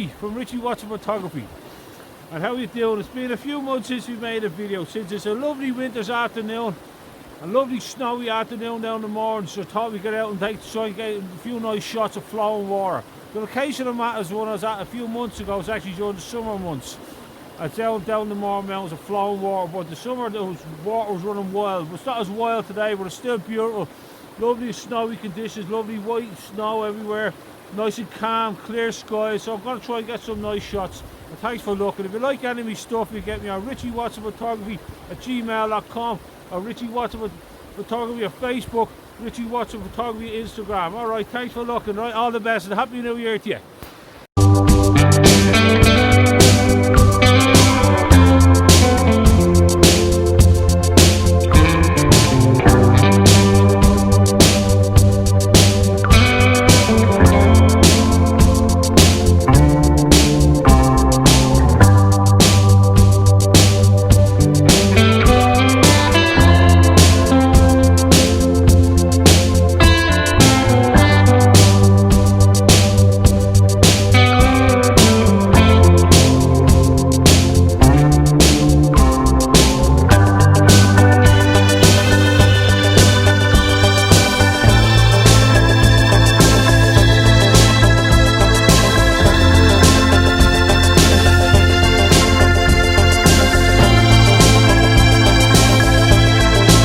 Richie from Richie Watson Photography. And how you doing? It's been a few months since we made a video, since it's a lovely winter's afternoon, a lovely snowy afternoon down the mourne, so I thought we'd get out and try and get a few nice shots of flowing water. The location of that is one I was at a few months ago. It's actually during the summer months. It's down the mourne mountains of flowing water, but the summer the water was running wild. It's not as wild today, but it's still beautiful. Lovely snowy conditions, lovely white snow everywhere, nice and calm, clear skies. So I'm going to try and get some nice shots. And thanks for looking. If you like any of my stuff, you get me on Richie Watson Photography at gmail.com or Richie Watson Photography at Facebook, Richie Watson Photography Instagram. Alright, thanks for looking. Right, all the best and Happy New Year to you.